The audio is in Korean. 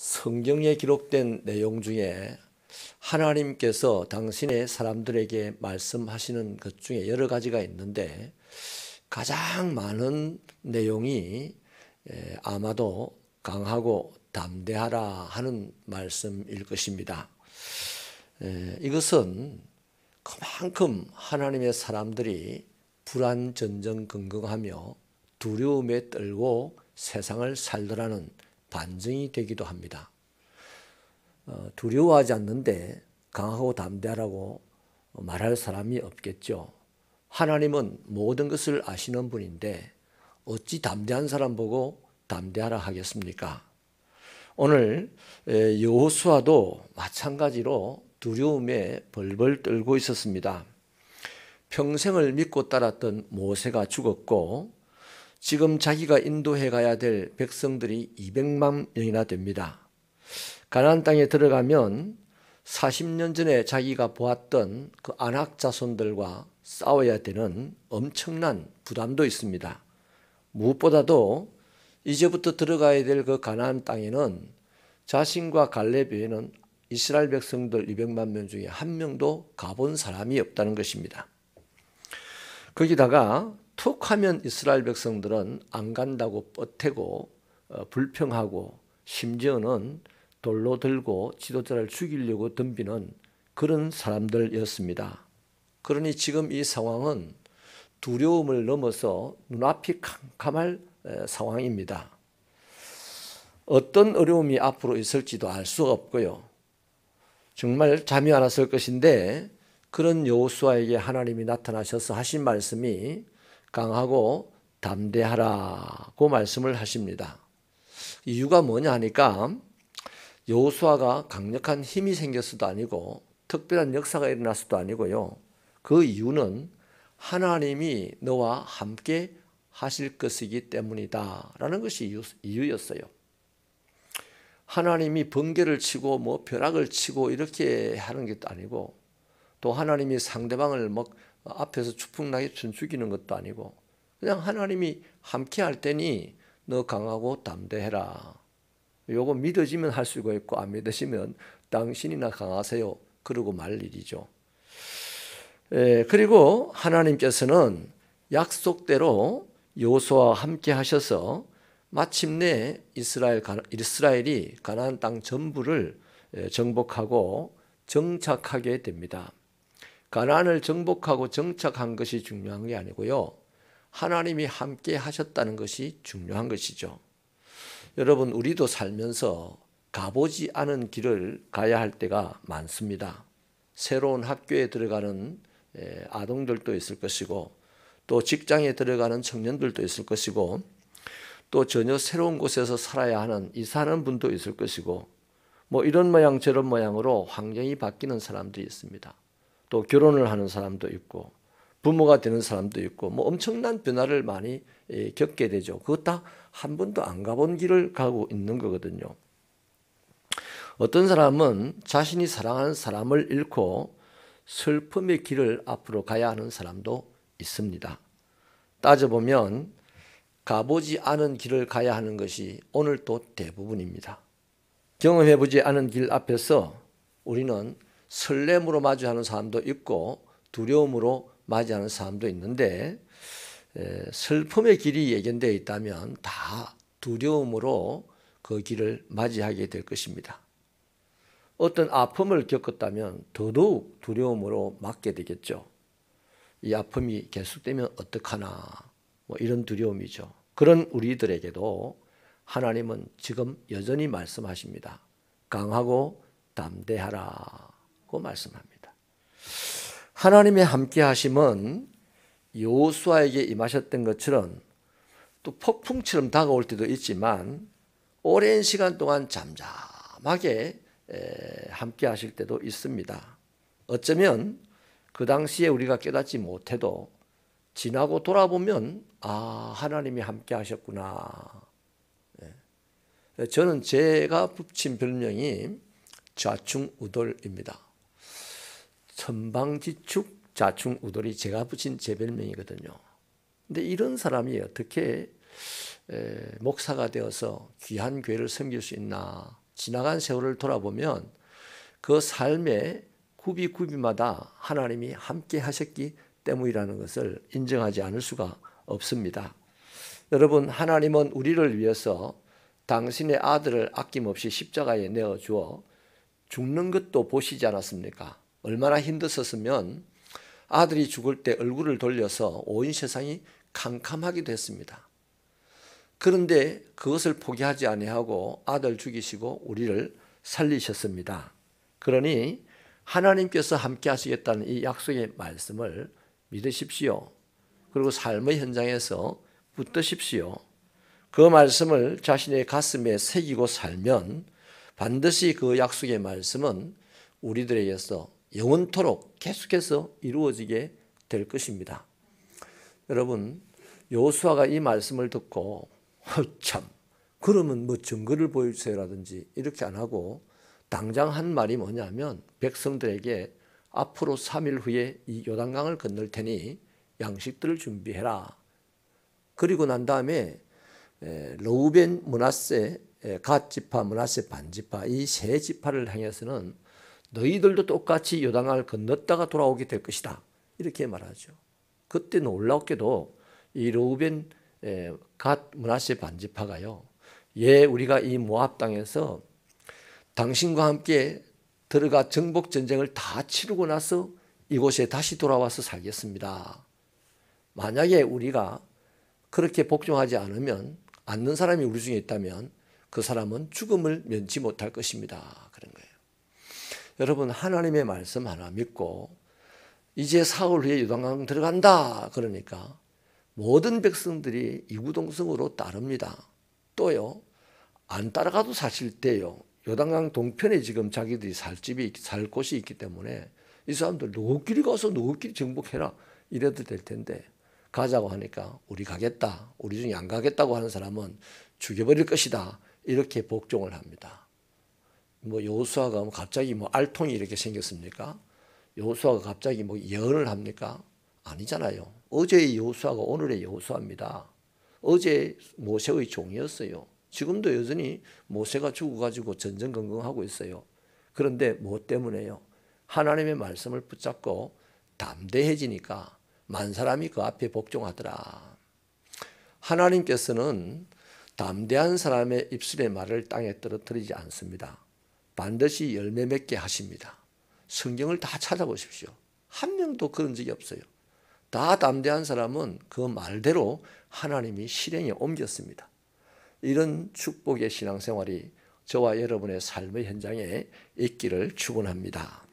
성경에 기록된 내용 중에 하나님께서 당신의 사람들에게 말씀하시는 것 중에 여러 가지가 있는데 가장 많은 내용이 아마도 강하고 담대하라 하는 말씀일 것입니다. 이것은 그만큼 하나님의 사람들이 불안전전긍긍하며 두려움에 떨고 세상을 살더라는 반증이 되기도 합니다. 두려워하지 않는데 강하고 담대하라고 말할 사람이 없겠죠. 하나님은 모든 것을 아시는 분인데 어찌 담대한 사람 보고 담대하라 하겠습니까? 오늘 여호수아도 마찬가지로 두려움에 벌벌 떨고 있었습니다. 평생을 믿고 따랐던 모세가 죽었고 지금 자기가 인도해 가야 될 백성들이 200만 명이나 됩니다. 가나안 땅에 들어가면 40년 전에 자기가 보았던 그 아낙 자손들과 싸워야 되는 엄청난 부담도 있습니다. 무엇보다도 이제부터 들어가야 될 그 가나안 땅에는 자신과 갈렙 외에는 이스라엘 백성들 200만 명 중에 한 명도 가본 사람이 없다는 것입니다. 거기다가 툭 하면 이스라엘 백성들은 안 간다고 뻗태고 불평하고 심지어는 돌로 들고 지도자를 죽이려고 덤비는 그런 사람들이었습니다. 그러니 지금 이 상황은 두려움을 넘어서 눈앞이 캄캄할 상황입니다. 어떤 어려움이 앞으로 있을지도 알 수가 없고요. 정말 잠이 안 왔을 것인데 그런 여호수아에게 하나님이 나타나셔서 하신 말씀이 강하고 담대하라고 말씀을 하십니다. 이유가 뭐냐 하니까 여호수아가 강력한 힘이 생겼어도 아니고 특별한 역사가 일어났어도 아니고요. 그 이유는 하나님이 너와 함께 하실 것이기 때문이다 라는 것이 이유였어요. 하나님이 번개를 치고 뭐 벼락을 치고 이렇게 하는 것도 아니고 또 하나님이 상대방을 막 앞에서 추풍나게 춤추기는 것도 아니고 그냥 하나님이 함께 할 테니 너 강하고 담대해라. 요거 믿어지면 할 수가 있고 안 믿으시면 당신이나 강하세요. 그러고 말 일이죠. 그리고 하나님께서는 약속대로 여호수아와 함께 하셔서 마침내 이스라엘이 가나안 땅 전부를 정복하고 정착하게 됩니다. 가나안을 정복하고 정착한 것이 중요한 게 아니고요. 하나님이 함께 하셨다는 것이 중요한 것이죠. 여러분, 우리도 살면서 가보지 않은 길을 가야 할 때가 많습니다. 새로운 학교에 들어가는 아동들도 있을 것이고 또 직장에 들어가는 청년들도 있을 것이고 또 전혀 새로운 곳에서 살아야 하는 이사하는 분도 있을 것이고 뭐 이런 모양 저런 모양으로 환경이 바뀌는 사람들이 있습니다. 또 결혼을 하는 사람도 있고 부모가 되는 사람도 있고 뭐 엄청난 변화를 많이 겪게 되죠. 그것 다 한 번도 안 가본 길을 가고 있는 거거든요. 어떤 사람은 자신이 사랑하는 사람을 잃고 슬픔의 길을 앞으로 가야 하는 사람도 있습니다. 따져보면 가보지 않은 길을 가야 하는 것이 오늘도 대부분입니다. 경험해보지 않은 길 앞에서 우리는 설렘으로 맞이하는 사람도 있고 두려움으로 맞이하는 사람도 있는데 슬픔의 길이 예견되어 있다면 다 두려움으로 그 길을 맞이하게 될 것입니다. 어떤 아픔을 겪었다면 더더욱 두려움으로 맞게 되겠죠. 이 아픔이 계속되면 어떡하나 뭐 이런 두려움이죠. 그런 우리들에게도 하나님은 지금 여전히 말씀하십니다. 강하고 담대하라고 말씀합니다. 하나님의 함께 하심은 여호수아에게 임하셨던 것처럼 또 폭풍처럼 다가올 때도 있지만 오랜 시간 동안 잠잠하게 함께 하실 때도 있습니다. 어쩌면 그 당시에 우리가 깨닫지 못해도 지나고 돌아보면 하나님이 함께 하셨구나. 저는 제가 붙인 별명이 좌충우돌입니다. 천방지축 좌충우돌이 제가 붙인 제 별명이거든요. 근데 이런 사람이 어떻게 목사가 되어서 귀한 교회를 섬길 수 있나 지나간 세월을 돌아보면 그 삶의 구비구비마다 하나님이 함께 하셨기 때문이라는 것을 인정하지 않을 수가 없습니다. 여러분, 하나님은 우리를 위해서 당신의 아들을 아낌없이 십자가에 내어주어 죽는 것도 보시지 않았습니까? 얼마나 힘드셨으면 아들이 죽을 때 얼굴을 돌려서 온 세상이 캄캄하기도 했습니다. 그런데 그것을 포기하지 아니하고 아들 죽이시고 우리를 살리셨습니다. 그러니 하나님께서 함께 하시겠다는 이 약속의 말씀을 믿으십시오. 그리고 삶의 현장에서 붙드십시오. 그 말씀을 자신의 가슴에 새기고 살면 반드시 그 약속의 말씀은 우리들에게서 영원토록 계속해서 이루어지게 될 것입니다. 여러분, 여호수아가 이 말씀을 듣고 참 그러면 뭐 증거를 보여주세요라든지 이렇게 안 하고 당장 한 말이 뭐냐면 백성들에게 앞으로 3일 후에 이 요단강을 건널 테니 양식들을 준비해라. 그리고 난 다음에 르우벤, 므낫세, 갓 지파, 므낫세 반 지파 이 세 지파를 향해서는 너희들도 똑같이 요단강을 건넜다가 돌아오게 될 것이다. 이렇게 말하죠. 그때 놀랍게도 이 르우벤, 갓, 므낫세 반 지파가요. 예, 우리가 이 모압 땅에서 당신과 함께 들어가 정복 전쟁을 다 치르고 나서 이곳에 다시 돌아와서 살겠습니다. 만약에 우리가 그렇게 복종하지 않는 사람이 우리 중에 있다면 그 사람은 죽음을 면치 못할 것입니다. 그런 거예요. 여러분, 하나님의 말씀 하나 믿고 이제 사흘 후에 요단강 들어간다. 그러니까 모든 백성들이 이구동성으로 따릅니다. 또요, 안 따라가도 사실 때요. 요단강 동편에 지금 자기들이 살 곳이 있기 때문에 이 사람들 너희끼리 가서 너희끼리 정복해라 이래도 될 텐데 가자고 하니까 우리 가겠다. 우리 중에 안 가겠다고 하는 사람은 죽여버릴 것이다. 이렇게 복종을 합니다. 뭐 여호수아가 갑자기 뭐 알통이 이렇게 생겼습니까? 여호수아가 갑자기 뭐 예언을 합니까? 아니잖아요. 어제의 여호수아가 오늘의 여호수아입니다. 어제 모세의 종이었어요. 지금도 여전히 모세가 죽어가지고 전전긍긍하고 있어요. 그런데 뭐 때문에요? 하나님의 말씀을 붙잡고 담대해지니까 만 사람이 그 앞에 복종하더라. 하나님께서는 담대한 사람의 입술의 말을 땅에 떨어뜨리지 않습니다. 반드시 열매 맺게 하십니다. 성경을 다 찾아보십시오. 한 명도 그런 적이 없어요. 다 담대한 사람은 그 말대로 하나님이 실행에 옮겼습니다. 이런 축복의 신앙생활이 저와 여러분의 삶의 현장에 있기를 축원합니다.